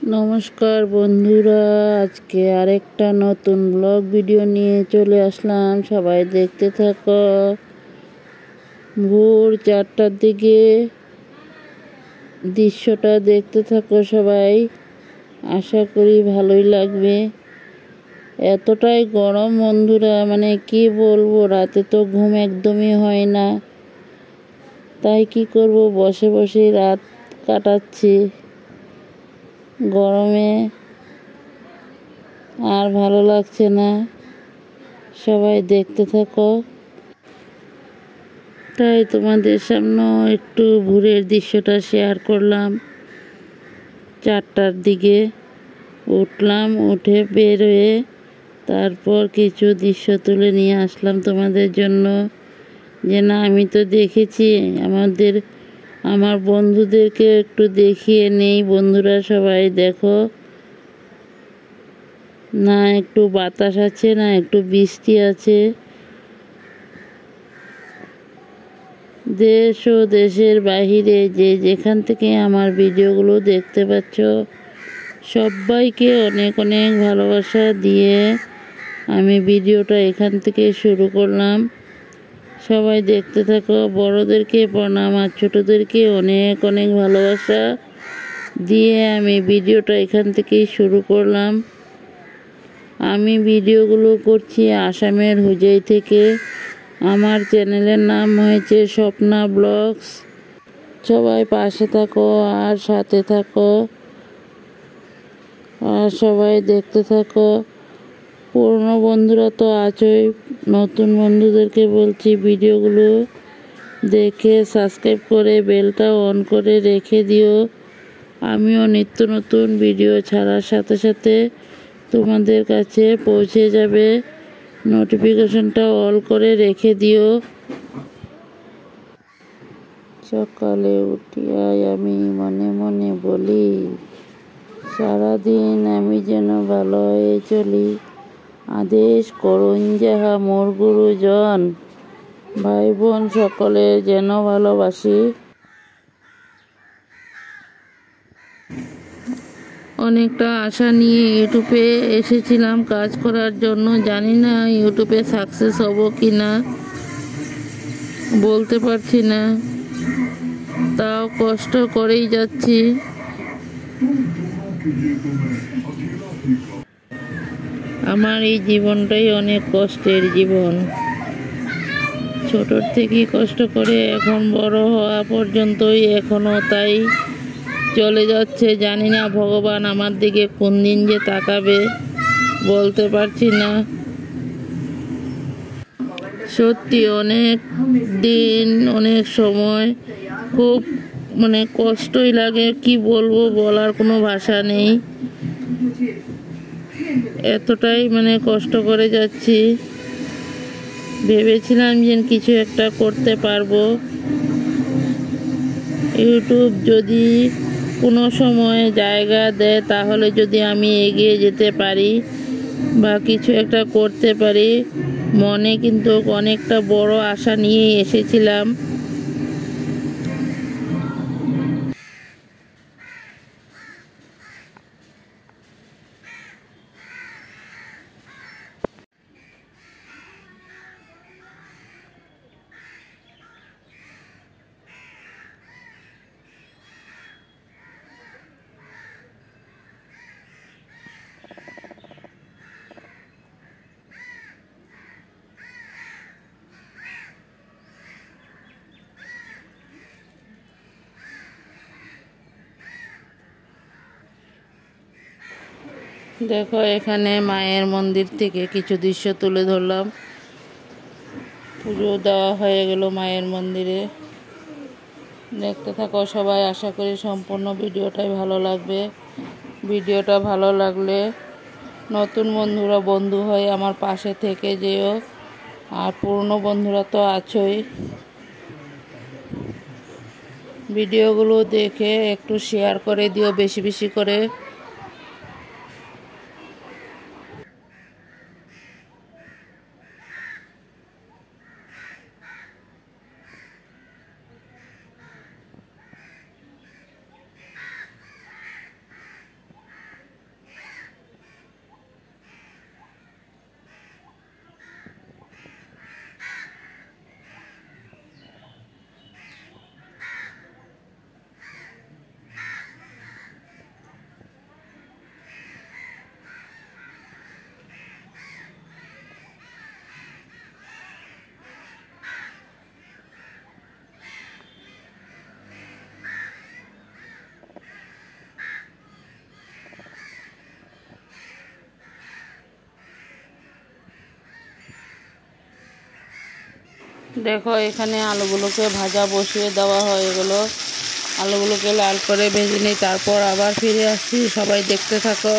নমস্কার বন্ধুরা, আজকে আরেকটা নতুন ব্লগ ভিডিও নিয়ে চলে আসলাম। সবাই দেখতে থাকো। ভোর 4টার দিকে দৃশ্যটা দেখতে থাকো সবাই, আশা করি ভালোই লাগবে। এতটাই গরম বন্ধুরা, কি বলবো, রাতে তো ঘুম একদমই হয় না। তাই কি করব, বসে বসে রাত কাটাচ্ছি গরমে। আর ভালো লাগছে না, সবাই দেখতে থাকো। তাই তোমাদের সামনে একটু ভোরের দৃশ্যটা শেয়ার করলাম। 4টার দিকে উঠলাম, উঠে বের হয়ে তারপর কিছু দৃশ্য তুলে নিয়ে আসলাম তোমাদের জন্য। যে না, আমি তো দেখেছি, আমার বন্ধুদেরকে একটু দেখিয়ে নেই। বন্ধুরা সবাই দেখো, না একটু বাতাস আছে, না একটু বৃষ্টি আছে। দেশ ও দেশের বাহিরে যে যেখান থেকে আমার ভিডিওগুলো দেখতে পাচ্ছ, সবাইকে অনেক অনেক ভালোবাসা দিয়ে আমি ভিডিওটা এখান থেকে শুরু করলাম। সবাই দেখতে থাকো। বড়োদেরকে প্রণাম আর ছোটোদেরকে অনেক অনেক ভালোবাসা দিয়ে আমি ভিডিওটা এখান থেকেই শুরু করলাম। আমি ভিডিওগুলো করছি আসামের হুজাই থেকে। আমার চ্যানেলের নাম হয়েছে স্বপ্না ব্লগস। সবাই পাশে থাকো আর সাথে থাকো, আর সবাই দেখতে থাকো। পুরনো বন্ধুরা তো আছোই, নতুন বন্ধুদেরকে বলছি ভিডিওগুলো দেখে সাবস্ক্রাইব করে বেলটা অন করে রেখে দিও। আমিও নিত্য নতুন ভিডিও ছাড়ার সাথে সাথে তোমাদের কাছে পৌঁছে যাবে। নোটিফিকেশনটা অল করে রেখে দিও। সকালে উঠিয়াই আমি মনে মনে বলি, সারাদিন আমি যেন ভালো হয়ে চলি। আদেশ করুন যাহা মোর গুরুজন, ভাই বোন সকলে যেন ভালোবাসি। অনেকটা আশা নিয়ে ইউটিউবে এসেছিলাম কাজ করার জন্য। জানি না ইউটিউবে সাকসেস হব কি না, বলতে পারছি না। তাও কষ্ট করেই যাচ্ছি। আমার এই জীবনটাই অনেক কষ্টের জীবন। ছোটোর থেকেই কষ্ট করে এখন বড় হওয়া পর্যন্তই এখনও তাই চলে যাচ্ছে। জানি না ভগবান আমার দিকে কোন দিন যে তাকাবে, বলতে পারছি না। সত্যি অনেক দিন, অনেক সময় খুব কষ্টই লাগে। কি বলবো, বলার কোনো ভাষা নেই। এতটাই কষ্ট করে যাচ্ছি। ভেবেছিলাম যে কিছু একটা করতে পারবো। ইউটিউব যদি কোনো সময় জায়গা দেয়, তাহলে যদি আমি এগিয়ে যেতে পারি বা কিছু একটা করতে পারি, মনে কিন্তু অনেকটা বড় আশা নিয়ে এসেছিলাম। দেখো, এখানে মায়ের মন্দির থেকে কিছু দৃশ্য তুলে ধরলাম। পুজো দেওয়া হয়ে গেল মায়ের মন্দিরে। দেখতে থাকো সবাই, আশা করি সম্পূর্ণ ভিডিওটাই ভালো লাগবে। ভিডিওটা ভালো লাগলে নতুন বন্ধুরা বন্ধু হয়ে আমার পাশে থেকে যেও, আর পুরনো বন্ধুরা তো আছোই। ভিডিওগুলো দেখে একটু শেয়ার করে দিও বেশি বেশি করে। দেখো এখানে আলুগুলোকে ভাজা বসিয়ে দেওয়া হয়ে গেল। আলুগুলোকে লাল করে ভেজে নিই, তারপর আবার ফিরে আসছি। সবাই দেখতে থাকো।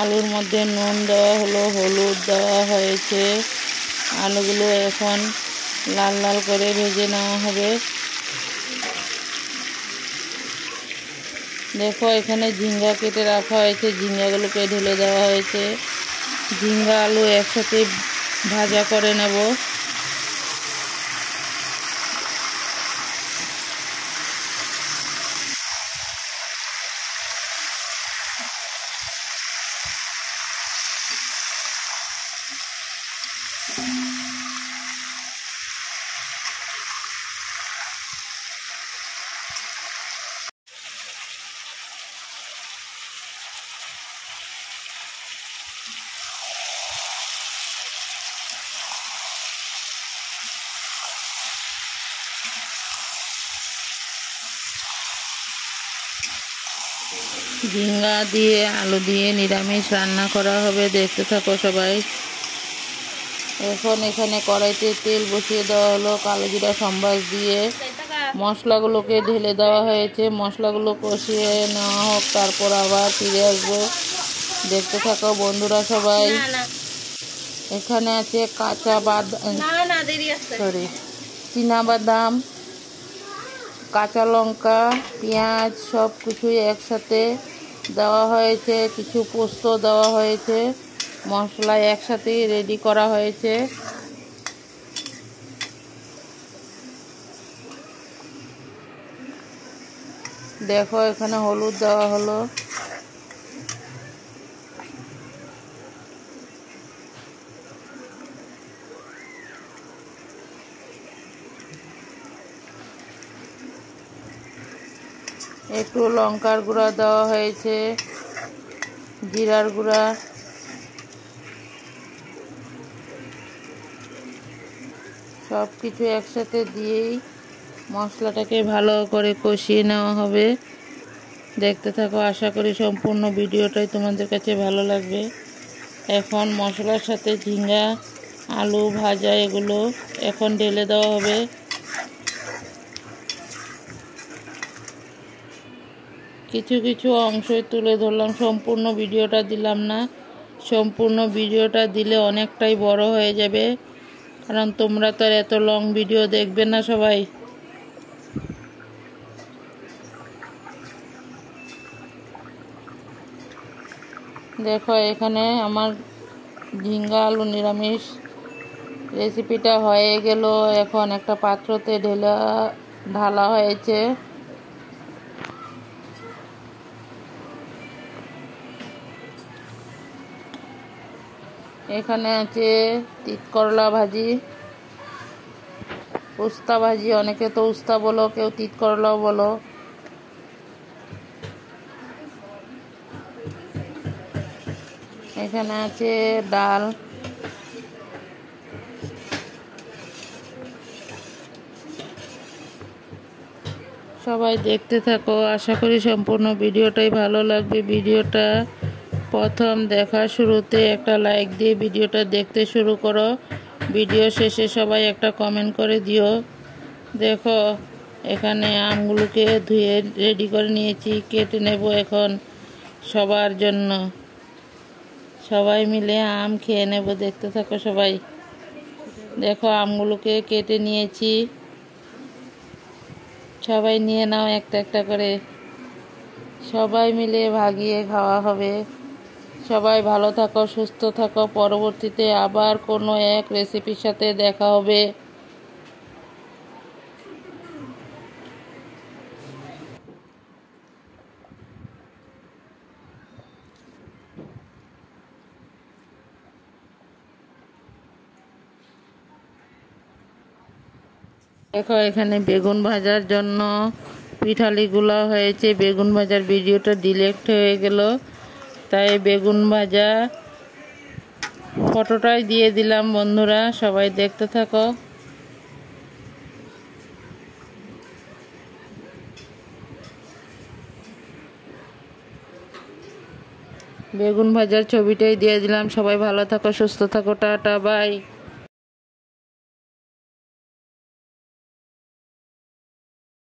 আলুর মধ্যে নুন দেওয়া হলো, হলুদ দেওয়া হয়েছে। আলুগুলো এখন লাল লাল করে ভেজে নেওয়া হবে। দেখো এখানে ঝিঙ্গা কেটে রাখা হয়েছে, ঝিঙ্গাগুলোকে ঢেলে দেওয়া হয়েছে। ঝিঙ্গা আলু একসাথে ভাজা করে নেব। ঝিঙ্গা দিয়ে আলু দিয়ে নিরামিষ রান্না করা হবে, দেখতে থাকো সবাই। এখন এখানে কড়াইতে তেল বসিয়ে দেওয়া হলো, কালো জিরা সম্বাস দিয়ে মশলাগুলোকে ঢেলে দেওয়া হয়েছে। মশলাগুলো কষিয়ে নেওয়া হোক, তারপর আবার ফিরে আসবো। দেখতে থাকো বন্ধুরা সবাই। এখানে আছে কাঁচা বাদাম, চীনা বাদাম, কাঁচা লঙ্কা, পেঁয়াজ সব কিছুই একসাথে দেওয়া হয়েছে। কিছু পোস্ত দেওয়া হয়েছে। মশলা একসাথেই রেডি করা হয়েছে। দেখো এখানে হলুদ দেওয়া হলো। একটু লঙ্কার গুঁড়া দেওয়া হয়েছে, জিরার গুঁড়া, সব কিছু একসাথে দিয়েই মশলাটাকে ভালো করে কষিয়ে নেওয়া হবে। দেখতে থাকো, আশা করি সম্পূর্ণ ভিডিওটাই তোমাদের কাছে ভালো লাগবে। এখন মশলার সাথে ঝিঙ্গা, আলু ভাজা এগুলো এখন ঢেলে দেওয়া হবে। কিছু কিছু অংশই তুলে ধরলাম, সম্পূর্ণ ভিডিওটা দিলাম না। সম্পূর্ণ ভিডিওটা দিলে অনেকটাই বড় হয়ে যাবে, কারণ তোমরা তো আর এত লং ভিডিও দেখবে না সবাই। দেখো এখানে আমার ঝিঙ্গা আলু নিরামিষ রেসিপিটা হয়ে গেল। এখন একটা পাত্রতে ঢালা হয়েছে। এখানে আছে তিত করলা ভাজি, উস্তা ভাজি, অনেকে তো উস্তা বলো, কেউ তিত করলাও বলো। এখানে আছে ডাল। সবাই দেখতে থাকো, আশা করি সম্পূর্ণ ভিডিওটাই ভালো লাগবে। ভিডিওটা প্রথম দেখা শুরুতে একটা লাইক দিয়ে ভিডিওটা দেখতে শুরু করো। ভিডিও শেষে সবাই একটা কমেন্ট করে দিও। দেখো এখানে আমগুলোকে ধুয়ে রেডি করে নিয়েছি, কেটে নেব এখন সবার জন্য। সবাই মিলে আম খেয়ে নেব, দেখতে থাকো সবাই। দেখো আমগুলোকে কেটে নিয়েছি, সবাই নিয়ে নাও একটা একটা করে। সবাই মিলে ভাগিয়ে খাওয়া হবে। সবাই ভালো থাকো, সুস্থ থাকো। পরবর্তীতে আবার কোনো এক রেসিপির সাথে দেখা হবে। দেখো এখানে বেগুন ভাজার জন্য পিঠালিগুলো হয়েছে। বেগুন ভাজার ভিডিওটা ডিলেট হয়ে গেল, তাই বেগুন ভাজা ফটোটাই দিয়ে দিলাম বন্ধুরা, সবাই দেখতে থাকো। বেগুন ভাজার ছবিটাই দিয়ে দিলাম। সবাই ভালো থাকো, সুস্থ থাকো, টাটা বাই।